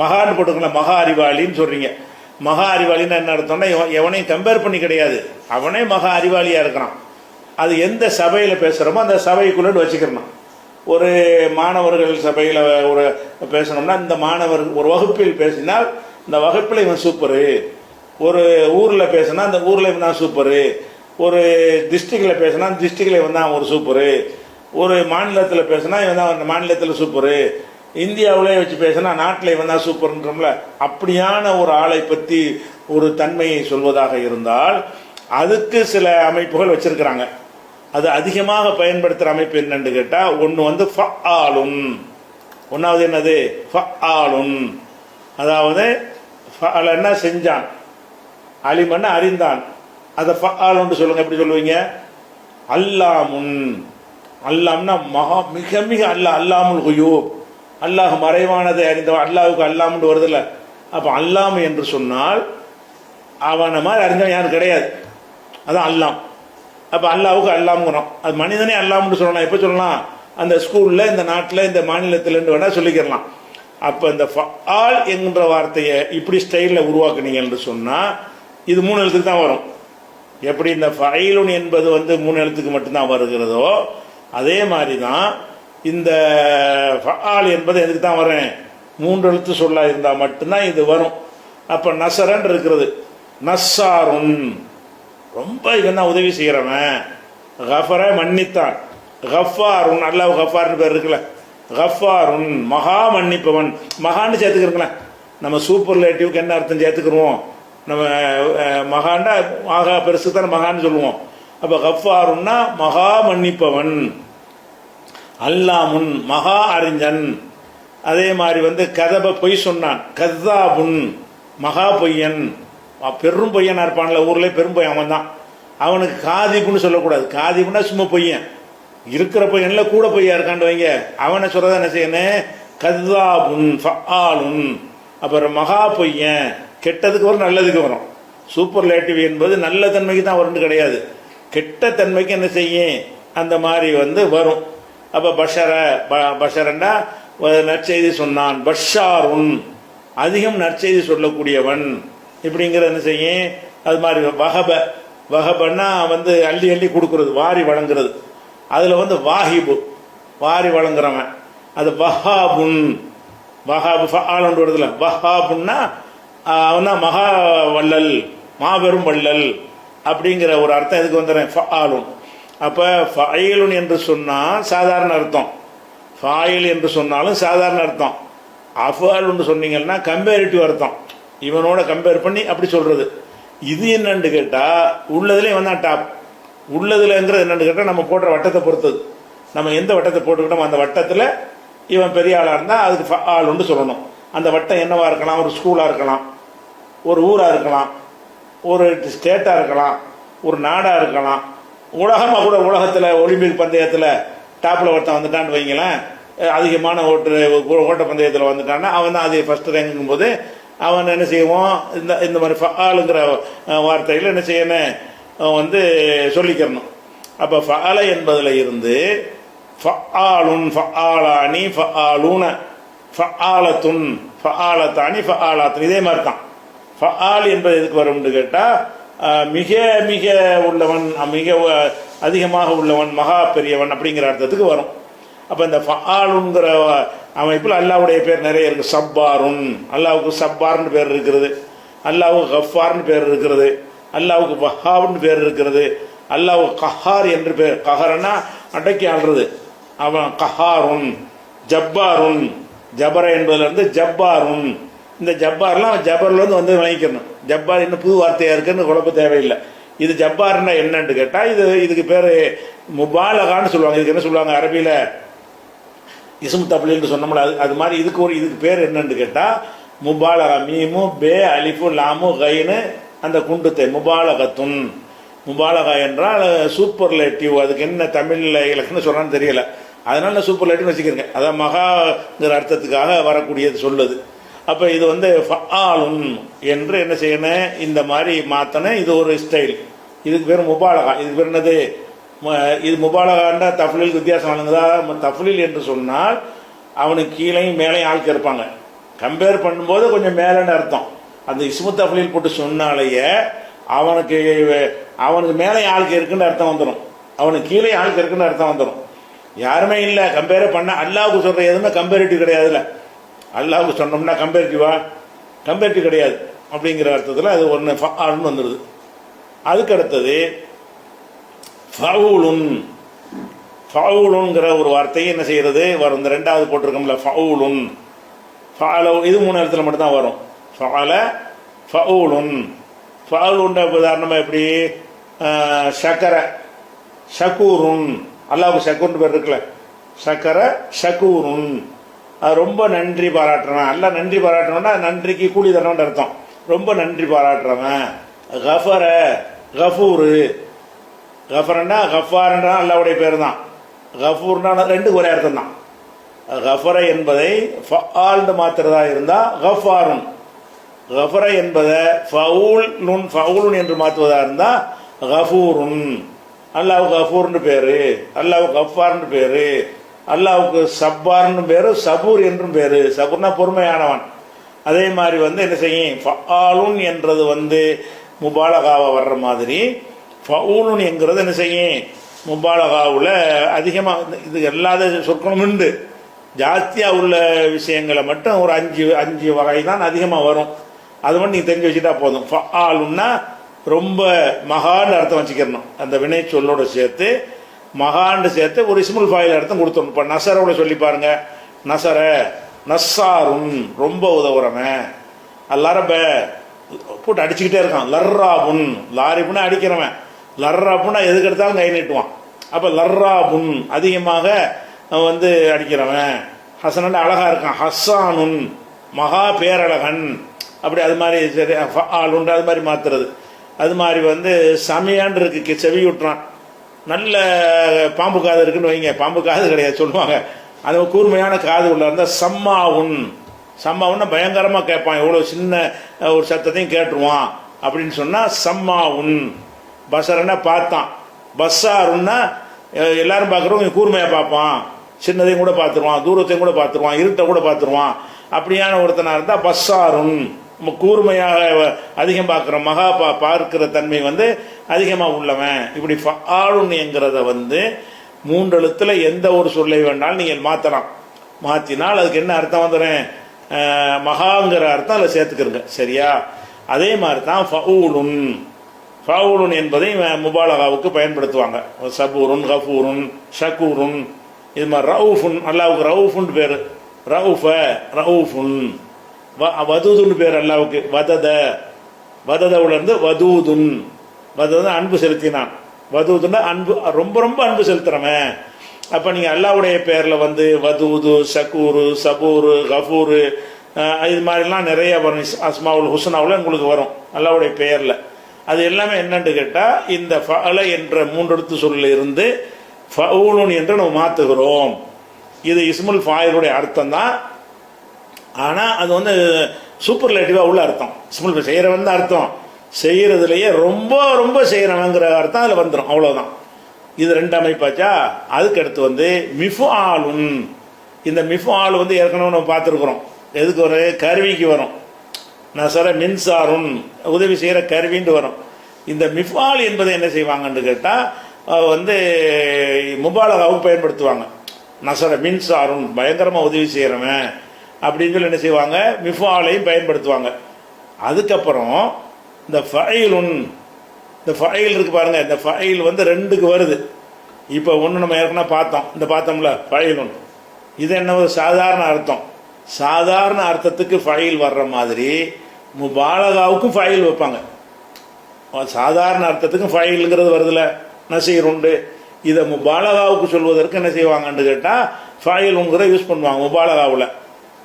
மகான்னு போட்டுக்கலாம், மகா அறிவாளின்னு சொல்கிறீங்க. மகா அறிவாளின்னு என்ன அர்த்தம்னா எவனையும் கம்பேர் பண்ணி கிடையாது, அவனே மகா அறிவாளியாக இருக்கிறான். அது எந்த சபையில் பேசுகிறோமோ அந்த சபைக்குள்ளே வச்சுக்கிறணும். ஒரு மாணவர்கள் சபையில் ஒரு பேசணும்னா இந்த மாணவர் ஒரு வகுப்பில் பேசினால் இந்த வகுப்பில் இவன் சூப்பரு, ஒரு ஊரில் பேசினா அந்த ஊரில் இவன் தான் சூப்பரு, ஒரு டிஸ்ட்ரிக்டில் பேசினா அந்த டிஸ்ட்ரிக்டில் இவன் தான் ஒரு சூப்பரு, ஒரு மாநிலத்தில் பேசினா இவன் தான் அந்த மாநிலத்தில் சூப்பரு, இந்தியாவிலே வச்சு பேசினா நாட்டில் வந்தால் சூப்பர்ன்றோம்ல, அப்படியான ஒரு ஆளை பற்றி ஒரு தன்மையை சொல்வதாக இருந்தால் அதுக்கு சில அமைப்புகள் வச்சிருக்கிறாங்க. அது அதிகமாக பயன்படுத்துகிற அமைப்பு என்னன்னு கேட்டால், ஒன்று வந்து ஃபஆலுன், ஒன்றாவது என்னது ஃபஆலுன், அதாவது ஃபஅலன்னா செஞ்சான், அலிமன்னா அறிந்தான், அதை ஃபஆலுன்னு சொல்லுங்க. எப்படி சொல்லுவீங்க? அல்லாமுன், அல்லாம்னா மகா மிக மிக அல்லாஹ், அல்லாமுல் குயூப், அல்லாஹ் மறைவானதை அறிந்தவன், அல்லாஹுக்கு அல்லாம்னு வருதில்ல. அப்போ அல்லாம் என்று சொன்னால் அவனை மாதிரி அறிந்தவன் யாரும் கிடையாது, அதான் அல்லாம். அப்போ அல்லாவுக்கு அல்லாம்ங்கிறோம். அது மனிதனே அல்லாம்னு சொல்லலாம். எப்போ சொல்லலாம்? அந்த ஸ்கூலில், இந்த நாட்டில், இந்த மாநிலத்தில்னு வேணால் சொல்லிக்கிறலாம். அப்போ இந்த ஃபஆல் என்கிற வார்த்தையை இப்படி ஸ்டைலில் உருவாக்குனீங்க என்று சொன்னால் இது 3 எழுத்துக்கு தான் வரும். எப்படி இந்த ஃபைலுன் என்பது வந்து 3 எழுத்துக்கு மட்டும்தான் வருகிறதோ, அதே மாதிரி தான் இந்த ஃபஆல் என்பது எதுக்கு தான் வரும்? 3 எழுத்து சொல்லா இருந்தால் மட்டும்தான் இது வரும். அப்போ நசரன் இருக்கிறது, நஸ்ஸாருன் ரொம்ப இவன் தான் உதவி செய்கிறவன், கஃபர மன்னித்தான், கஃபாருன் அல்லாஹ் கஃபார்னு பேர் இருக்குல்ல, கஃபாருன் மகா மன்னிப்பவன், மகான்னு சேர்த்துக்கிறங்களேன். நம்ம சூப்பர்லேட்டிவ்க்கு என்ன அர்த்தம் சேர்த்துக்கிறோம்? நம்ம மகாண்டா மகா பெருசு தானே மகான்னு சொல்லுவோம். அப்போ கஃபாருன்னா மகா மன்னிப்பவன், அல்லாமுன் மகா அறிஞன். அதே மாதிரி வந்து கதப பொய் சொன்னான், கத்தாபுன் மகா பொய்யன், பெரும் பொய்யனா இருப்பான்ல ஊர்ல, பெரும் பொய்யன் அவன் தான். அவனுக்கு காதிப்புன்னு சொல்லக்கூடாது. காதிப்புன்னா சும்மா பொய்யன், இருக்கிற பொய்யன்ல கூட பொய்யா இருக்கான்னு வைங்க, அவனை சொல்றத என்ன செய்யணும்? கத்தாபுன் ஃபஆலுன். அப்புறம் மகா பொய்யன், கெட்டதுக்கு வரும் நல்லதுக்கு வரும். சூப்பர்லேட்டிவ் என்பது நல்ல தன்மைக்கு தான் வரும்னு கிடையாது, கெட்ட தன்மைக்கு என்ன செய்யும் அந்த மாதிரி வந்து வரும். அப்போ பஷர, பஷரண்டா நற்செய்தி சொன்னான், பஷாருன் அதிகம் நற்செய்தி சொல்லக்கூடியவன் இப்படிங்கிற என்ன செய்யும். அது மாதிரி வஹப, வஹபன்னா வந்து அள்ளி அள்ளி கொடுக்கறது, வாரி வழங்குறது. அதில் வந்து வாஹிபு வாரி வழங்குறவன், அது வஹாபுன், வஹாபு ஃபஆலுன்னு வருதுல, வஹாபுன்னா அவனா மகா வள்ளல், மாபெரும் வள்ளல் அப்படிங்கிற ஒரு அர்த்தம் இதுக்கு வந்துடுறேன் ஃபஆலுன். அப்போ ஃபஐலுன் என்று சொன்னால் சாதாரண அர்த்தம், ஃபாயில் என்று சொன்னாலும் சாதாரண அர்த்தம். அஃபாலுன்னு சொன்னீங்கன்னா கம்பேரிட்டிவ் அர்த்தம், இவனோட கம்பேர் பண்ணி அப்படி சொல்றது. இது என்னன்னு கேட்டால் உள்ளதுலேயே வந்தான் டாப். உள்ளதுலங்கிறது என்னன்னு கேட்டால் நம்ம போடுற வட்டத்தை பொறுத்தது. நம்ம எந்த வட்டத்தை போட்டுக்கிட்டோம் அந்த வட்டத்தில் இவன் பெரிய ஆளாக இருந்தால் அதுக்கு ஃபஆலுன்னு சொல்லணும். அந்த வட்டம் என்னவா இருக்கலாம்? ஒரு ஸ்கூலாக இருக்கலாம், ஒரு ஊராக இருக்கலாம், ஒரு ஸ்டேட்டாக இருக்கலாம், ஒரு நாடாக இருக்கலாம், உலகமாக கூட. உலகத்தில் ஒலிம்பிக் பந்தயத்தில் டாப்பில் ஒருத்தன் வந்துட்டான்னு வைங்களேன், அதிகமான ஓட்ட பந்தயத்தில் வந்துட்டான்னா அவன் தான் அது ஃபஸ்ட்டு ரேங்குங்கும் போது அவன் என்ன செய்வோம், இந்த மாதிரி ஃபஆலுங்கிற வார்த்தையில் என்ன செய்யணும் வந்து சொல்லிக்கிறணும். அப்போ ஃபஆல என்பதில் இருந்து ஃபஆலுன், ஃபஆலானி, ஃபஆலூன, ஃபஆலத்துன், ஃபஆலத்தானி, ஃபஆலாத்துன் இதே மாதிரி தான். ஃபஆல் என்பது எதுக்கு வரும்னு கேட்டால் மிக மிக உள்ளவன், மிக அதிகமாக உள்ளவன், மகா பெரியவன் அப்படிங்கிற அர்த்தத்துக்கு வரும். அப்போ இந்த ஃபஆலுங்கிற அமைப்பில் அல்லாவுடைய பேர் நிறைய இருக்குது. சப்பாருன், அல்லாவுக்கு சப்பார்னு பேர் இருக்கிறது, அல்லாவுக்கு கஃபார்னு பேர் இருக்கிறது, அல்லாவுக்கு வஹாப்னு பேர் இருக்கிறது, அல்லாவுக்கு கஹார் என்று பேர். கஹரனா அடக்கி ஆள்றது, அவன் கஹாருன். ஜப்பாருன், ஜபர என்பதுலேருந்து ஜப்பாருன். இந்த ஜப்பார்லாம் ஜபர்லேருந்து வந்து விளங்கிக்கணும். ஜப்பார் இன்னும் புது வார்த்தையாக இருக்குன்னு குழப்ப தேவையில்லை. இது ஜப்பார்னா என்னன்னு கேட்டால் இதுக்கு பேர் முபாலகான்னு சொல்லுவாங்க. இதுக்கு என்ன சொல்லுவாங்க அரபியில்? இஸ்மு தப்லீல்னு சொன்னோம்ல, அது மாதிரி இதுக்கு பேர் என்னன்னு கேட்டால் முபாலகா. மீமு பே அலிஃபு லாமு கைனு அந்த குண்டுத்தை முபாலகத்துன். முபாலகா என்றால் சூப்பர்லேட்டிவ். அதுக்கு என்ன தமிழில் இலக்குன்னு சொல்கிறான்னு தெரியல, அதனால நான் சூப்பர்லேட்டிவ்னு வச்சுக்கிறேங்க. அதான் மகாங்கிற அர்த்தத்துக்காக வரக்கூடியது சொல்லுது. அப்போ இது வந்து ஃபஆலுன் என்று என்ன செய்யணும், இந்த மாதிரி மாற்றணும். இது ஒரு ஸ்டைல். இதுக்கு பேர் முபாலகா. இதுக்கு பேர் என்னது? இது முபாலகாண்டா தஃப்லீல் வித்தியாசம் வழங்குதா? தஃப்லீல் என்று சொன்னால் அவனுக்கு கீழையும் மேலையும் ஆட்கள் இருப்பாங்க. கம்பேர் பண்ணும்போது கொஞ்சம் மேலேன்னு அர்த்தம். அந்த இஸ்மு தஃப்லீல் போட்டு சொன்னாலேயே அவனுக்கு மேலே ஆளுக்கு இருக்குன்னு அர்த்தம் வந்துடும், அவனுக்கு கீழே ஆளுக்கு இருக்குன்னு அர்த்தம் வந்துடும். யாருமே இல்லை கம்பேரே பண்ண. அல்லாவுக்கு சொல்கிற எதுவுமே கம்பேரிட்டிவ் கிடையாதுல்ல. அல்லாவுக்கு சொன்னோம்னா கம்பேரிட்டிவா? கம்பேரிட்டிவ் கிடையாது. அப்படிங்கிற அர்த்தத்தில் அது ஒன்று ஃபஆலுன்னு வந்துடுது. அதுக்கு அடுத்தது ஃபவுலுன். ஃபவுலுங்கிற ஒரு வார்த்தையை என்ன செய்கிறது வரும். இந்த ரெண்டாவது போட்டிருக்கோம்ல ஃபவுலுன், ஃபாலோ, இது 3 இடத்துல மட்டும்தான் வரும். ஃபால ஃபவுலுன். ஃபவுலுன்ற உதாரணமாக எப்படி, ஷக்கர ஷக்கூருன், அல்லாஹ்வுக்கு ஷக்கூர்னு பேர் இருக்குல்ல, ஷக்கர ஷக்கூருன், அது ரொம்ப நன்றி பாராட்டுறவன். எல்லாம் நன்றி பாராட்டுறவன்னா நன்றிக்கு கூலி தரணும்னு அர்த்தம். ரொம்ப நன்றி பாராட்டுறவன். கஃபர கஃபூரு, கஃபரண்டா கஃபார்ன்றா அல்லாவுடைய பேர் தான். கஃபூர்னா ரெண்டு ஒரே அர்த்தம் தான். கஃபர என்பதை ஃபஆல்னு மாத்திரதா இருந்தால் கஃபாருன், கஃபர என்பதை ஃபவுலுன் என்று மாற்றுவதா இருந்தால் கஃபூருன். அல்லாவுக்கு கஃபூர்னு பேரு, அல்லாவுக்கு கஃபார்னு பேரு, அல்லாவுக்கு சப்பார்னு பேரு, சபூர் என்றும் பேரு. சபூர்னா பொறுமையானவன். அதே மாதிரி என்ன செய்யும், ஃபஆலுன் என்றது முபாலகாவா வர்ற மாதிரி ஃபவுலுன் என்கிறது என்ன செய்யும், முபாலகாவில் அதிகமாக இது எல்லாத சொற்களும் உண்டு. ஜாஸ்தியாக உள்ள விஷயங்களை மட்டும் ஒரு அஞ்சு வகை தான் அதிகமாக வரும். அது மட்டும் நீங்கள் தெரிஞ்சு வச்சுட்டா போதும். ஃபஆலுன்னா ரொம்ப மகான்னு அர்த்தம் வச்சுக்கிறணும். அந்த வினை சொல்லோட சேர்த்து மகான்னு சேர்த்து ஒரு இஸ்முல் ஃபாயில் அர்த்தம் கொடுத்துடணும். இப்போ நசரோட சொல்லி பாருங்க, நசர நஸ்ஸாருன், ரொம்ப உதவுறவன். லரப போட்டு அடிச்சுக்கிட்டே இருக்கான். லர்ராபுன், லாரிபுன்னா அடிக்கிறவன், லர்ராபுன்னா எதுக்கு எடுத்தாலும் கை நீட்டுவான். அப்போ லர்ராபுன் அதிகமாக அடிக்கிறவன். ஹசனன் அழகா இருக்கான். ஹஸ்ஸானுன் மகா பேரழகன். அப்படி அது மாதிரி சரி ஆளுண்டு அது மாதிரி மாத்துறது. அது மாதிரி சமையான் இருக்கு, செவி விட்டுறான். நல்ல பாம்பு காது இருக்குன்னு வைங்க, பாம்பு காது கிடையாது சொல்லுவாங்க, அது கூர்மையான காது உள்ள இருந்தால் சம்மாவுன். சம்மாவுன்னா பயங்கரமாக கேட்பான், எவ்வளோ சின்ன ஒரு சத்தத்தையும் கேட்டுருவான் அப்படின்னு சொன்னால் சம்மாவுன். பசரன்னா பார்த்தான். பஸ்ஸாருன்னா எல்லாரும் பார்க்குறவங்க கூர்மையாக பார்ப்பான், சின்னதையும் கூட பார்த்துருவான், தூரத்தையும் கூட பார்த்துருவான், இருட்டை கூட பார்த்துருவான். அப்படியான ஒருத்தனாக இருந்தால் பஸ்ஸாருன், கூர்மையாக அதிகம் பார்க்குற மகா பார்க்கிற தன்மை அதிகமாக உள்ளவன். இப்படி ஃபஆலுன் என்கிறத 3 எழுத்துல எந்த ஒரு சொல்லை வேண்டாலும் நீங்கள் மாற்றலாம். மாற்றினால் அதுக்கு என்ன அர்த்தம் வந்துடுறேன், மகாங்கிற அர்த்தம் அதில் சேர்த்துக்கிறங்க, சரியா? அதே மாதிரி தான் ஃபவுலுன். ஃபவுலுன் என்பதை முபாலகாவுக்கு பயன்படுத்துவாங்க. சபூருன், கஃபூருன், ஷக்கூருன், இது மாதிரி ரவுஃபுன். அல்லாவுக்கு ரவுஃபுன் பேர், ரவுஃப ரவுஃபுன். வதூதுன்னு பேர் அல்லாவுக்கு. வததவுல இருந்து வதூதுன். வதது அன்பு செலுத்தினான். வதூதுன்னா அன்பு, ரொம்ப ரொம்ப அன்பு செலுத்துறவன். அப்போ நீங்கள் அல்லாவுடைய பேரில் வதூது, ஷக்கூரு, சபூரு, கஃபூரு, இது மாதிரிலாம் நிறைய வரும். அஸ்மாவுல் ஹுஸ்னாவில் உங்களுக்கு வரும் அல்லாவுடைய பெயரில். அது எல்லாமே என்னன்னு கேட்டால் இந்த ஃபஅல என்ற 3 எழுத்து சொல்லில் இருந்து ஃபவுலுன் என்று நம்ம மாற்றுகிறோம். இது இஸ்முல் ஃபாயிலுடைய அர்த்தம் தான். ஆனால் அது சூப்பர்லேட்டிவாக உள்ள அர்த்தம். இஸ்முல் செய்கிறவன் தான் அர்த்தம், செய்கிறதுலையே ரொம்ப ரொம்ப செய்கிறவங்கிற அர்த்தம் அதில் வந்துடும், அவ்வளோதான். இது 2 அமைப்பாச்சா. அதுக்கு அடுத்து மிஃஆலுன். இந்த மிஃஆல் ஏற்கனவே நம்ம பார்த்துருக்குறோம். எதுக்கு வரும், கருவிக்கு வரும். நசர மின்சாருன், உதவி செய்கிற கருவின்னு வரும். இந்த மிஃஆல் என்பதை என்ன செய்வாங்கன்னு கேட்டால் முபாலகாவுக்கு பயன்படுத்துவாங்க. நசர மின்சாருன், பயங்கரமாக உதவி செய்கிறவன் அப்படின்னு சொல்லி என்ன செய்வாங்க, மிஃஆலையும் பயன்படுத்துவாங்க. அதுக்கப்புறம் இந்த ஃபைலுன், இந்த ஃபைல் இருக்கு பாருங்க, இந்த ஃபைல் 2க்கு வருது. இப்போ ஒன்று நம்ம ஏற்கனவே பார்த்தோம், இந்த பார்த்தோம்ல ஃபைலுன், இது என்ன சாதாரண அர்த்தம். சாதாரண அர்த்தத்துக்கு ஃபைல் வர்ற மாதிரி முபாலகாவுக்கும் ஃபைல் வைப்பாங்க. சாதாரண அர்த்தத்துக்கும் ஃபைலுங்கிறது வருதுல, நசீர் உண்டு. இதை முபாலகாவுக்கு சொல்வதற்கு என்ன செய்வாங்கன்னு கேட்டால் ஃபைலுங்கிற யூஸ் பண்ணுவாங்க முபாலகாவில்.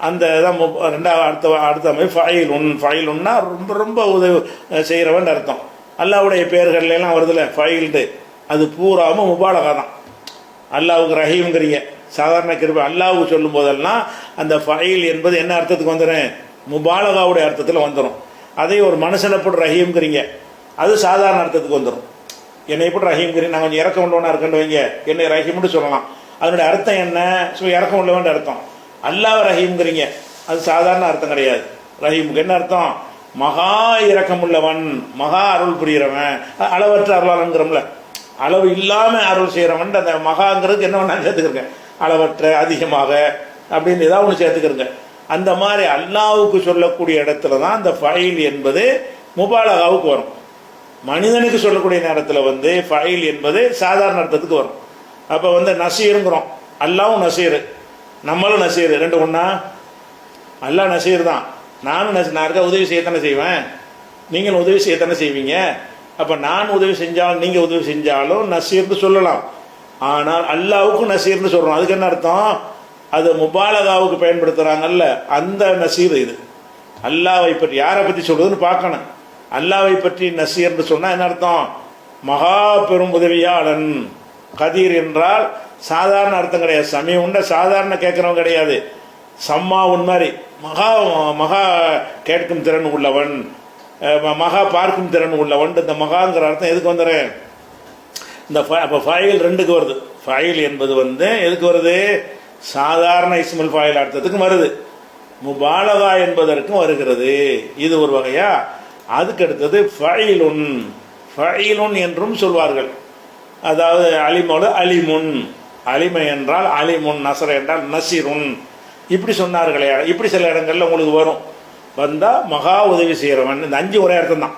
அந்த தான் 2வது அடுத்த மாதிரி ஃபைலுன். ஃபைலுன்னா ரொம்ப ரொம்ப உதவி செய்கிறவன் அர்த்தம். அல்லாவுடைய பெயர்கள்லாம் வருதுல்ல ஃபைல்டு, அது பூராமல் முபாலகா தான். அல்லாவுக்கு ரஹீம்ங்கிறீங்க, சாதாரண கிருபை. அல்லாவுக்கு சொல்லும் போதெல்லாம் அந்த ஃபைல் என்பது என்ன அர்த்தத்துக்கு வந்துடும், முபாலகாவுடைய அர்த்தத்தில் வந்துடும். அதே ஒரு மனுஷனை போட்டு ரஹீம்ங்கிறீங்க, அது சாதாரண அர்த்தத்துக்கு வந்துடும். என்னை போட்டு ரஹீம்ங்கிறீங்க, நான் கொஞ்சம் இறக்கம் உள்ளவனா இருக்கேன்னு வைங்க, என்னை ரஹீம்னு சொல்லலாம். அதனுடைய அர்த்தம் என்ன, இறக்கம் உள்ளவன் அர்த்தம். அல்லாஹ் ரஹீம்ங்கிறீங்க, அது சாதாரண அர்த்தம் கிடையாது. ரஹீமுக்கு என்ன அர்த்தம், மகா இரக்கம் உள்ளவன், மகா அருள் புரிகிறவன். அளவற்ற அருளாளங்கிறோம்ல, அளவு இல்லாமல் அருள் செய்கிறவன். அந்த மகாங்கிறதுக்கு என்ன வேணா சேர்த்துக்கிறங்க, அளவற்ற, அதிகமாக அப்படின்னு ஏதாவது ஒன்று சேர்த்துக்கிறங்க. அந்த மாதிரி அல்லாவுக்கு சொல்லக்கூடிய இடத்துல தான் அந்த ஃபைல் என்பது முபாலகாவுக்கு வரும். மனிதனுக்கு சொல்லக்கூடிய நேரத்தில் ஃபைல் என்பது சாதாரண அர்த்தத்துக்கு வரும். அப்போ வந்து நசீருங்கிறோம். அல்லாவும் நசீர், நம்மளும் நசீர், ரெண்டு ஒன்றா? அல்லாஹ் நசீர் தான், நானும் நான் இருக்க உதவி செய்யத்தானே செய்வேன், நீங்களும் உதவி செய்யத்தானே செய்வீங்க. அப்போ நான் உதவி செஞ்சாலும் நீங்கள் உதவி செஞ்சாலும் நசீர்னு சொல்லலாம். ஆனால் அல்லாவுக்கும் நசீர்னு சொல்கிறோம். அதுக்கு என்ன அர்த்தம்? அது முபாலகாவுக்கு பயன்படுத்துகிறாங்கல்ல, அந்த நசீர் இது. அல்லாவை பற்றி யாரை பற்றி சொல்றதுன்னு பார்க்கணும். அல்லாவை பற்றி நசீர்னு சொன்னால் என்ன அர்த்தம்? மகா பெரும் உதவியாளன். கதீர் என்றால் சாதாரண அர்த்தம் கிடையாது, சமயம் உண்ட சாதாரண கேட்குறவன் கிடையாது, சம்மா உன் மாதிரி மகா மகா கேட்கும் திறன் உள்ளவன், மகா பார்க்கும் திறன் உள்ளவன். இந்த மகாங்கிற அர்த்தம் எதுக்கு வந்துடுறேன்? இந்த அப்போ ஃபாயில் ரெண்டுக்கு வருது. ஃபாயில் என்பது வந்து எதுக்கு வருது? சாதாரண இஸ்முல் ஃபாயில் அர்த்தத்துக்கு வருது, முபாலகா என்பதற்கும் வருகிறது. இது ஒரு வகையா. அதுக்கு அடுத்தது ஃபைலுன், ஃபைலுன் என்றும் சொல்வார்கள். அதாவது அலிமோட அலிமுன், அலிமை என்றால் அலிமுன், நசர என்றால் நசீருன், இப்படி சொன்னார்களே. இப்படி சில இடங்கள்ல உங்களுக்கு வரும். வந்தால் மகா உதவி செய்கிறவன். இந்த 5 ஒரே அர்த்தம் தான்.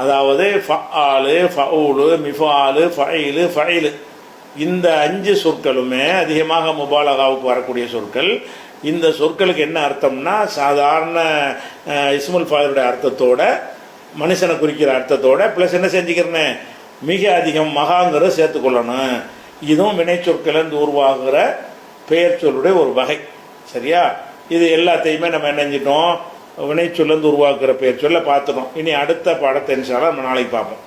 அதாவது ஃபஆலு, ஃபஊலு, மிஃபாலு, ஃபைலு, ஃபைலு, இந்த 5 சொற்களுமே அதிகமாக முபாலகாவுக்கு வரக்கூடிய சொற்கள். இந்த சொற்களுக்கு என்ன அர்த்தம்னா, சாதாரண இஸ்முல் ஃபாயிலுடைய அர்த்தத்தோட, மனுஷனை குறிக்கிற அர்த்தத்தோட ப்ளஸ் என்ன செஞ்சுக்கிறேன்னு, மிக அதிகம் மகாங்கிறத சேர்த்துக்கொள்ளணும். இதுவும் வினை சொற்களிலிருந்து உருவாகிற பெயர் சொல்லுடைய ஒரு வகை. சரியா? இது எல்லாத்தையுமே நம்ம என்ன செஞ்சிட்டோம், வினை சொல்லிருந்து உருவாக்குற பெயர் சொல்ல பார்த்துட்டோம். இனி அடுத்த பாடத்தை இன்ஷா அல்லாஹ் நம்ம நாளைக்கு பார்ப்போம்.